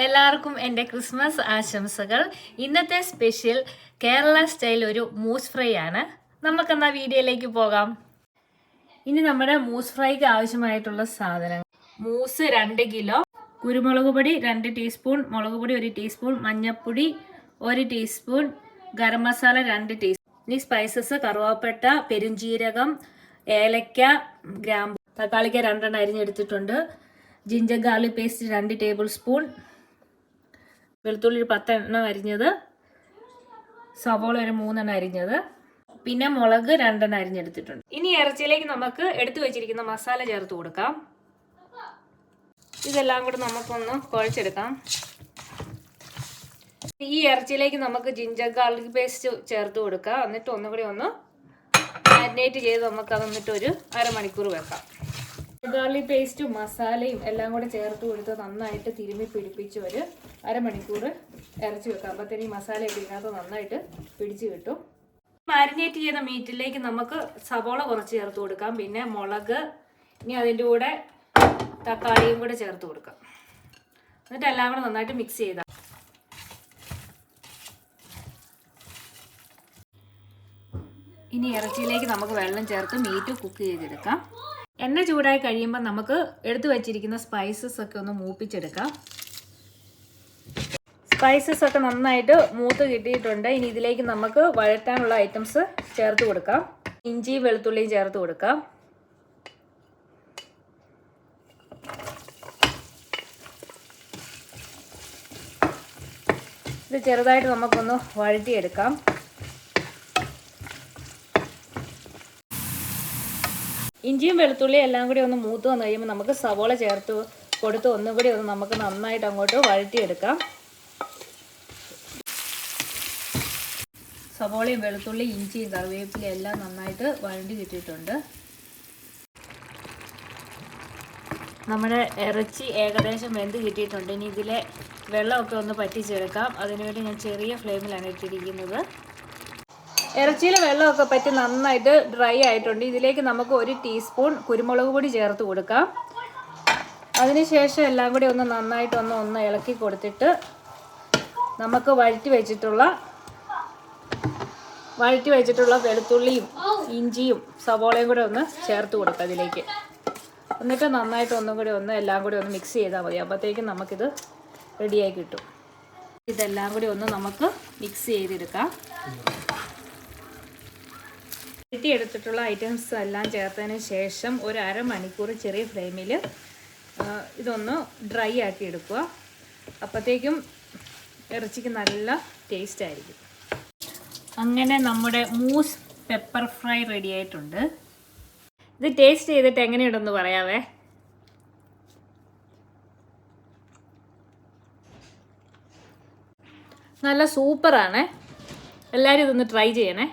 എല്ലാവർക്കും എൻ്റെ ക്രിസ്മസ് ആശംസകൾ. ഇന്നത്തെ സ്പെഷ്യൽ കേരള സ്റ്റൈൽ ഒരു മൂസ് ഫ്രൈ ആണ്. നമുക്കെന്നാ വീഡിയോയിലേക്ക് പോകാം. ഇനി നമ്മുടെ മൂസ് ഫ്രൈക്ക് ആവശ്യമായിട്ടുള്ള സാധനങ്ങൾ: മൂസ് 2 കിലോ, കുരുമുളക് പൊടി 2 ടീസ്പൂൺ, മുളക് പൊടി 1 ടീസ്പൂൺ, മഞ്ഞൾപ്പൊടി 1 ടീസ്പൂൺ, ഗരം മസാല 2 ടീസ്പൂൺ. ഇനി സ്പൈസസ്: കറുവാപ്പട്ട, പെരുംജീരകം, ഏലക്ക, ഗ്രാമ്പു. തക്കാളിക്ക 2 അരിഞ്ഞെടുത്തിട്ടുണ്ട്. Ginger garlic paste 2 tablespoon, വെളുത്തുള്ളി 10 അരിഞ്ഞത്, സവോള 3 അരിഞ്ഞത്, പിന്നെ മുളക് 2 അരിഞ്ഞെടുത്തിട്ടുണ്ട്. ഇനി ഇറച്ചിയിലേക്ക് നമുക്ക് എടുത്തു വെച്ചിരിക്കുന്ന മസാല ചേർത്ത് കൊടുക്കാം. ഇതെല്ലാം കൂടെ നമുക്കൊന്ന് കുഴച്ചെടുക്കാം. ഈ ഇറച്ചിയിലേക്ക് നമുക്ക് ജിഞ്ചർ ഗാർലിക് പേസ്റ്റ് ചേർത്ത് കൊടുക്കാം. എന്നിട്ട് ഒന്നുകൂടി ഒന്ന് മാരിനേറ്റ് ചെയ്ത് നമുക്ക് അതൊന്നിട്ട് ഒരു അരമണിക്കൂർ വെക്കാം. ഗാർലിക് പേസ്റ്റും മസാലയും എല്ലാം കൂടെ ചേർത്ത് കൊടുത്ത് നന്നായിട്ട് തിരുമ്മി പിടിപ്പിച്ച് ഒരു അരമണിക്കൂർ ഇറച്ചി വെക്കാം. അപ്പോഴത്തേന് ഈ മസാലയൊക്കെ ഇതിനകത്ത് നന്നായിട്ട് പിടിച്ച് കിട്ടും. മാരിനേറ്റ് ചെയ്ത മീറ്റിലേക്ക് നമുക്ക് സവോള കുറച്ച് ചേർത്ത് കൊടുക്കാം, പിന്നെ മുളക്, ഇനി അതിൻ്റെ കൂടെ തക്കാളിയും കൂടെ ചേർത്ത് കൊടുക്കാം. എന്നിട്ട് എല്ലാം കൂടെ നന്നായിട്ട് മിക്സ് ചെയ്താൽ ഇനി ഇറച്ചിയിലേക്ക് നമുക്ക് വെള്ളം ചേർത്ത് മീറ്റ് കുക്ക് ചെയ്തെടുക്കാം. എണ്ണ ചൂടായി കഴിയുമ്പോൾ നമുക്ക് എടുത്തു വച്ചിരിക്കുന്ന സ്പൈസസ് ഒക്കെ ഒന്ന് മൂപ്പിച്ചെടുക്കാം. സ്പൈസസ് ഒക്കെ നന്നായിട്ട് മൂത്ത് കിട്ടിയിട്ടുണ്ട്. ഇനി ഇതിലേക്ക് നമുക്ക് വഴറ്റാനുള്ള ഐറ്റംസ് ചേർത്ത് കൊടുക്കാം. ഇഞ്ചിയും വെളുത്തുള്ളിയും ചേർത്ത് കൊടുക്കാം. ഇത് ചെറുതായിട്ട് നമുക്കൊന്ന് വഴറ്റിയെടുക്കാം. ഇഞ്ചിയും വെളുത്തുള്ളിയും എല്ലാം കൂടി ഒന്ന് മൂത്ത് വന്നു കഴിയുമ്പോൾ നമുക്ക് സവോള ചേർത്ത് കൊടുത്ത് ഒന്നുകൂടി ഒന്ന് നമുക്ക് നന്നായിട്ട് അങ്ങോട്ട് വഴറ്റിയെടുക്കാം. സവോളയും വെളുത്തുള്ളി, ഇഞ്ചിയും കറിവേപ്പിലയും എല്ലാം നന്നായിട്ട് വഴണ്ടി കിട്ടിയിട്ടുണ്ട്. നമ്മുടെ ഇറച്ചി ഏകദേശം വെന്ത് കിട്ടിയിട്ടുണ്ട്. ഇനി ഇതിലെ വെള്ളമൊക്കെ ഒന്ന് പറ്റിച്ചെടുക്കാം. അതിനുവേണ്ടി ഞാൻ ചെറിയ ഫ്ലെയിമിലാണ് ഇട്ടിരിക്കുന്നത്. ഇറച്ചിയിലെ വെള്ളമൊക്കെ പറ്റി നന്നായിട്ട് ഡ്രൈ ആയിട്ടുണ്ട്. ഇതിലേക്ക് നമുക്ക് 1 ടീസ്പൂൺ കുരുമുളക് പൊടി ചേർത്ത് കൊടുക്കാം. അതിനുശേഷം എല്ലാം കൂടി ഒന്ന് നന്നായിട്ട് ഒന്ന് ഇളക്കി കൊടുത്തിട്ട് നമുക്ക് വഴറ്റി വെച്ചിട്ടുള്ള വെളുത്തുള്ളിയും ഇഞ്ചിയും സവോളയും കൂടെ ഒന്ന് ചേർത്ത് കൊടുക്കാം ഇതിലേക്ക്. എന്നിട്ട് നന്നായിട്ട് ഒന്നും കൂടി എല്ലാം കൂടി ഒന്ന് മിക്സ് ചെയ്താൽ മതി. അപ്പോഴത്തേക്കും നമുക്കിത് റെഡിയായി കിട്ടും. ഇതെല്ലാം കൂടി ഒന്ന് നമുക്ക് മിക്സ് ചെയ്തെടുക്കാം. എടുത്തിട്ടുള്ള ഐറ്റംസ് എല്ലാം ചേർത്തതിന് ശേഷം ഒരു അരമണിക്കൂർ ചെറിയ ഫ്ലെയിമിൽ ഇതൊന്ന് ഡ്രൈ ആക്കി എടുക്കുക. അപ്പോഴത്തേക്കും ഇറച്ചിക്ക് നല്ല ടേസ്റ്റ് ആയിരിക്കും. അങ്ങനെ നമ്മുടെ മൂസ് പെപ്പർ ഫ്രൈ റെഡി ആയിട്ടുണ്ട്. ഇത് ടേസ്റ്റ് ചെയ്തിട്ട് എങ്ങനെയുണ്ടെന്ന് പറയാവേ. നല്ല സൂപ്പറാണ്. എല്ലാവരും ഇതൊന്ന് ട്രൈ ചെയ്യണേ.